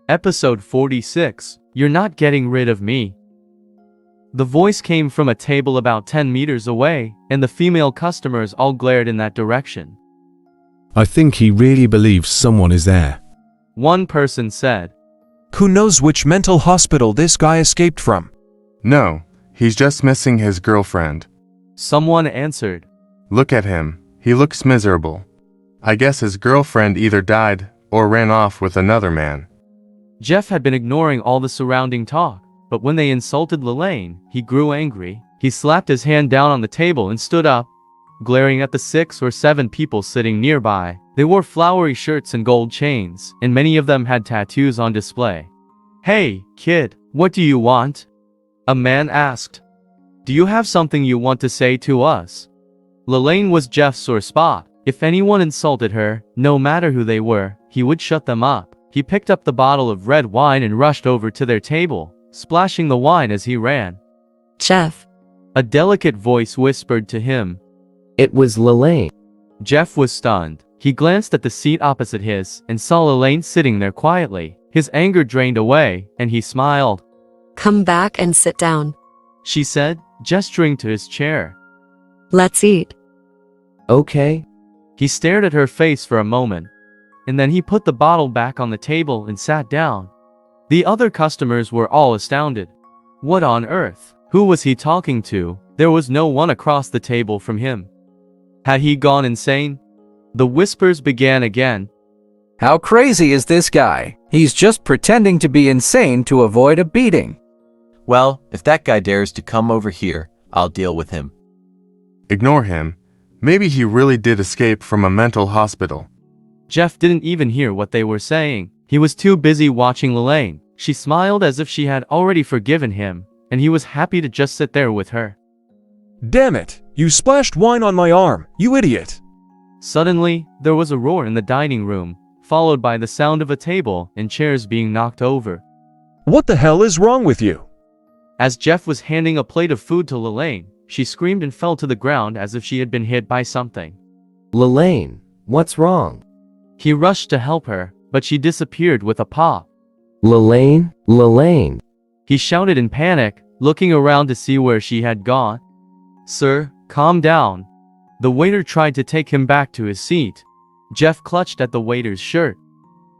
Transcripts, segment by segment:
Episode 46. You're not getting rid of me. The voice came from a table about 10 meters away, and the female customers all glared in that direction. I think he really believes someone is there. One person said. Who knows which mental hospital this guy escaped from? No, he's just missing his girlfriend. Someone answered. Look at him, he looks miserable. I guess his girlfriend either died or ran off with another man. Jeff had been ignoring all the surrounding talk, but when they insulted Lelaine, he grew angry. He slapped his hand down on the table and stood up, glaring at the 6 or 7 people sitting nearby. They wore flowery shirts and gold chains, and many of them had tattoos on display. Hey, kid, what do you want? A man asked. Do you have something you want to say to us? Lelaine was Jeff's sore spot. If anyone insulted her, no matter who they were, he would shut them up. He picked up the bottle of red wine and rushed over to their table, splashing the wine as he ran. Jeff. A delicate voice whispered to him. It was Lelaine. Jeff was stunned. He glanced at the seat opposite his and saw Lelaine sitting there quietly. His anger drained away, and he smiled. Come back and sit down. She said, gesturing to his chair. Let's eat. Okay. He stared at her face for a moment, and then he put the bottle back on the table and sat down. The other customers were all astounded. What on earth? Who was he talking to? There was no one across the table from him. Had he gone insane? The whispers began again. How crazy is this guy? He's just pretending to be insane to avoid a beating. Well, if that guy dares to come over here, I'll deal with him. Ignore him. Maybe he really did escape from a mental hospital. Jeff didn't even hear what they were saying. He was too busy watching Lelaine. She smiled as if she had already forgiven him, and he was happy to just sit there with her. Damn it! You splashed wine on my arm, you idiot! Suddenly, there was a roar in the dining room, followed by the sound of a table and chairs being knocked over. What the hell is wrong with you? As Jeff was handing a plate of food to Lelaine, she screamed and fell to the ground as if she had been hit by something. Lelaine, what's wrong? He rushed to help her, but she disappeared with a pop. Lelaine, Lelaine. He shouted in panic, looking around to see where she had gone. Sir, calm down. The waiter tried to take him back to his seat. Jeff clutched at the waiter's shirt.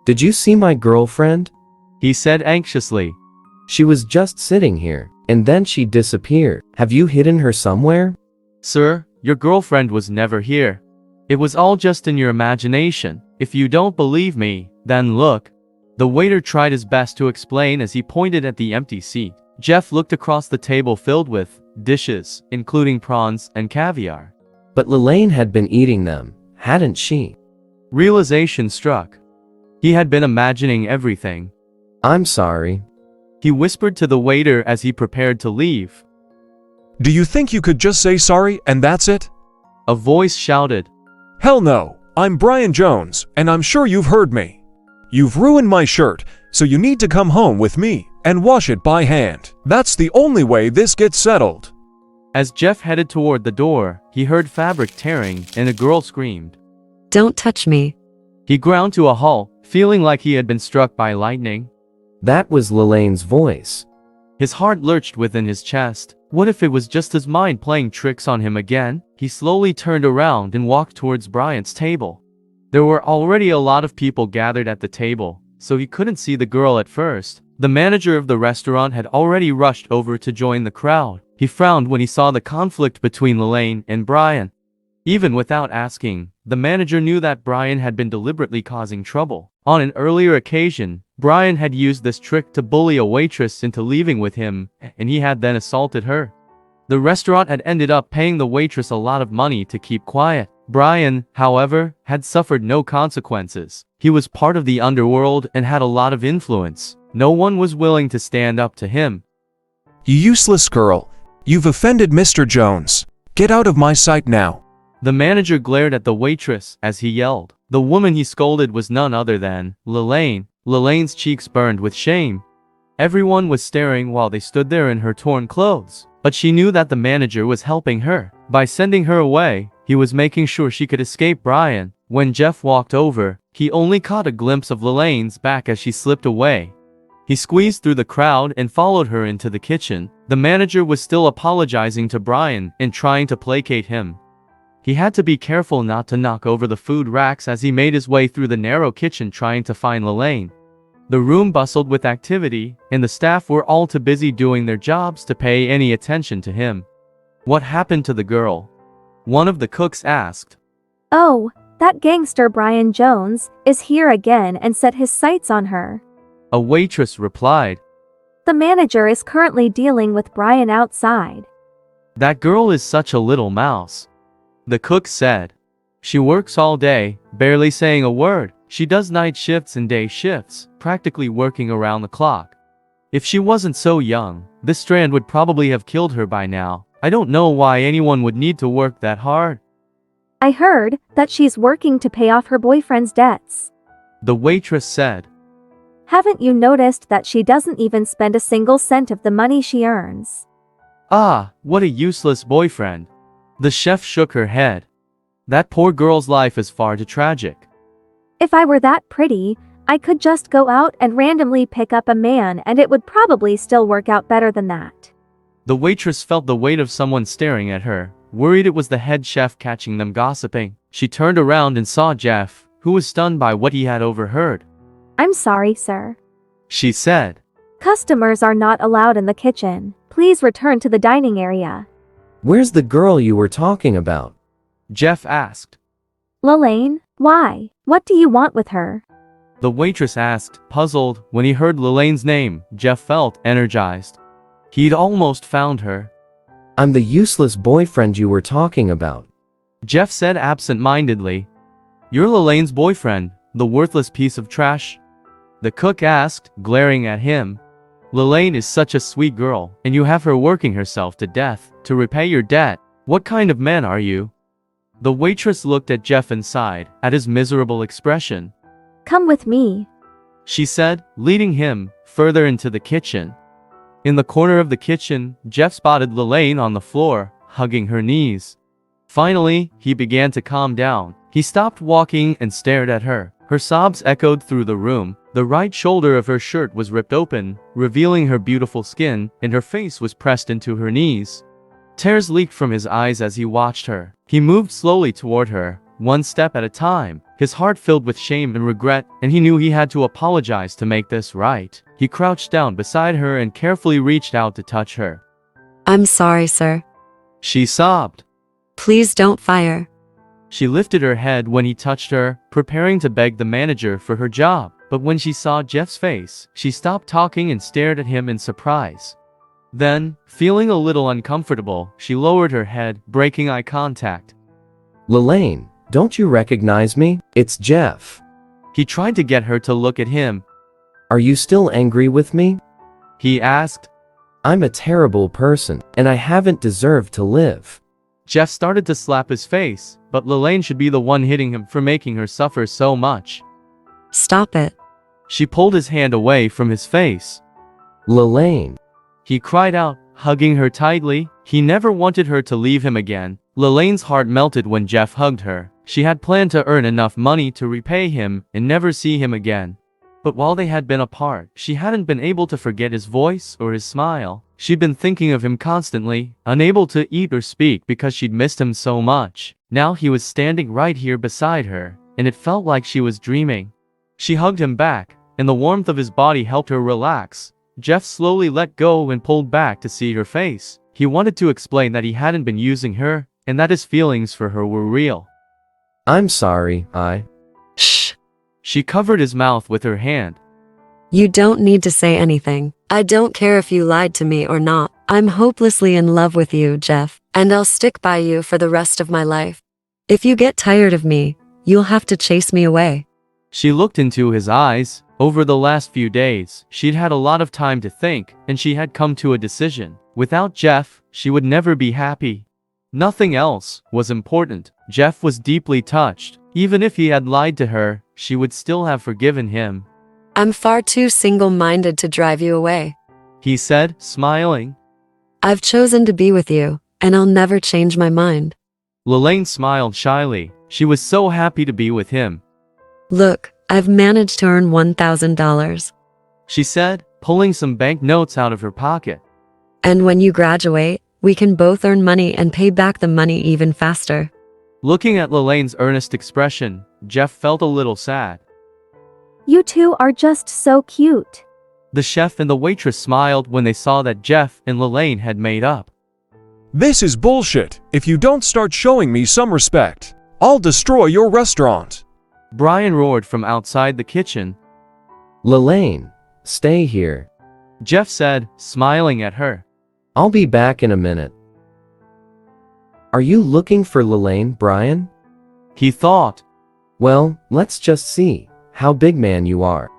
Did you see my girlfriend? He said anxiously. She was just sitting here, and then she disappeared. Have you hidden her somewhere? Sir, your girlfriend was never here. It was all just in your imagination. If you don't believe me, then look. The waiter tried his best to explain as he pointed at the empty seat. Jeff looked across the table filled with dishes, including prawns and caviar. But Lelaine had been eating them, hadn't she? Realization struck. He had been imagining everything. I'm sorry. He whispered to the waiter as he prepared to leave. Do you think you could just say sorry and that's it? A voice shouted. Hell no, I'm Brian Jones, and I'm sure you've heard me. You've ruined my shirt, so you need to come home with me and wash it by hand. That's the only way this gets settled. As Jeff headed toward the door, he heard fabric tearing and a girl screamed. Don't touch me. He ground to a halt, feeling like he had been struck by lightning. That was Lelaine's voice. His heart lurched within his chest. What if it was just his mind playing tricks on him again? He slowly turned around and walked towards Bryant's table. There were already a lot of people gathered at the table, so he couldn't see the girl at first. The manager of the restaurant had already rushed over to join the crowd. He frowned when he saw the conflict between Lelaine and Brian. Even without asking, the manager knew that Brian had been deliberately causing trouble. On an earlier occasion, Brian had used this trick to bully a waitress into leaving with him, and he had then assaulted her. The restaurant had ended up paying the waitress a lot of money to keep quiet. Brian, however, had suffered no consequences. He was part of the underworld and had a lot of influence. No one was willing to stand up to him. You useless girl. You've offended Mr. Jones. Get out of my sight now. The manager glared at the waitress as he yelled. The woman he scolded was none other than Lelaine. Lelaine's cheeks burned with shame. Everyone was staring while they stood there in her torn clothes. But she knew that the manager was helping her. By sending her away, he was making sure she could escape Brian. When Jeff walked over, he only caught a glimpse of Lelaine's back as she slipped away. He squeezed through the crowd and followed her into the kitchen. The manager was still apologizing to Brian and trying to placate him. He had to be careful not to knock over the food racks as he made his way through the narrow kitchen trying to find Lelaine. The room bustled with activity, and the staff were all too busy doing their jobs to pay any attention to him. What happened to the girl? One of the cooks asked. Oh, that gangster Brian Jones is here again and set his sights on her. A waitress replied. The manager is currently dealing with Brian outside. That girl is such a little mouse. The cook said. She works all day, barely saying a word. She does night shifts and day shifts, practically working around the clock. If she wasn't so young, this strand would probably have killed her by now. I don't know why anyone would need to work that hard. I heard that she's working to pay off her boyfriend's debts. The waitress said. Haven't you noticed that she doesn't even spend a single cent of the money she earns? Ah, what a useless boyfriend. The chef shook her head. That poor girl's life is far too tragic. If I were that pretty, I could just go out and randomly pick up a man and it would probably still work out better than that. The waitress felt the weight of someone staring at her, worried it was the head chef catching them gossiping. She turned around and saw Jeff, who was stunned by what he had overheard. I'm sorry, sir. She said. Customers are not allowed in the kitchen. Please return to the dining area. Where's the girl you were talking about? Jeff asked. Lelaine, why? What do you want with her? The waitress asked, puzzled. When he heard Lelaine's name, Jeff felt energized. He'd almost found her. I'm the useless boyfriend you were talking about. Jeff said absent-mindedly. You're Lelaine's boyfriend, the worthless piece of trash? The cook asked, glaring at him. Lelaine is such a sweet girl, and you have her working herself to death to repay your debt. What kind of man are you? The waitress looked at Jeff and sighed at his miserable expression. Come with me, she said, leading him further into the kitchen. In the corner of the kitchen, Jeff spotted Lelaine on the floor, hugging her knees. Finally, he began to calm down. He stopped walking and stared at her. Her sobs echoed through the room. The right shoulder of her shirt was ripped open, revealing her beautiful skin, and her face was pressed into her knees. Tears leaked from his eyes as he watched her. He moved slowly toward her, one step at a time, his heart filled with shame and regret, and he knew he had to apologize to make this right. He crouched down beside her and carefully reached out to touch her. I'm sorry, sir. She sobbed. Please don't fire. She lifted her head when he touched her, preparing to beg the manager for her job. But when she saw Jeff's face, she stopped talking and stared at him in surprise. Then, feeling a little uncomfortable, she lowered her head, breaking eye contact. Lelaine, don't you recognize me? It's Jeff. He tried to get her to look at him. Are you still angry with me? He asked. I'm a terrible person, and I haven't deserved to live. Jeff started to slap his face, but Lelaine should be the one hitting him for making her suffer so much. Stop it. She pulled his hand away from his face. Lelaine. He cried out, hugging her tightly. He never wanted her to leave him again. Lelaine's heart melted when Jeff hugged her. She had planned to earn enough money to repay him and never see him again. But while they had been apart, she hadn't been able to forget his voice or his smile. She'd been thinking of him constantly, unable to eat or speak because she'd missed him so much. Now he was standing right here beside her, and it felt like she was dreaming. She hugged him back, and the warmth of his body helped her relax. Jeff slowly let go and pulled back to see her face. He wanted to explain that he hadn't been using her, and that his feelings for her were real. I'm sorry, Shh. She covered his mouth with her hand. You don't need to say anything. I don't care if you lied to me or not. I'm hopelessly in love with you, Jeff, and I'll stick by you for the rest of my life. If you get tired of me, you'll have to chase me away. She looked into his eyes. Over the last few days, she'd had a lot of time to think, and she had come to a decision. Without Jeff, she would never be happy. Nothing else was important. Jeff was deeply touched. Even if he had lied to her, she would still have forgiven him. I'm far too single-minded to drive you away. He said, smiling. I've chosen to be with you, and I'll never change my mind. Lelaine smiled shyly. She was so happy to be with him. Look, I've managed to earn $1,000. She said, pulling some banknotes out of her pocket. And when you graduate, we can both earn money and pay back the money even faster. Looking at Lelane's earnest expression, Jeff felt a little sad. You two are just so cute. The chef and the waitress smiled when they saw that Jeff and Lelane had made up. This is bullshit. If you don't start showing me some respect, I'll destroy your restaurant. Brian roared from outside the kitchen. Lelaine, stay here. Jeff said, smiling at her. I'll be back in a minute. Are you looking for Lelaine, Brian? He thought. Well, let's just see how big man you are.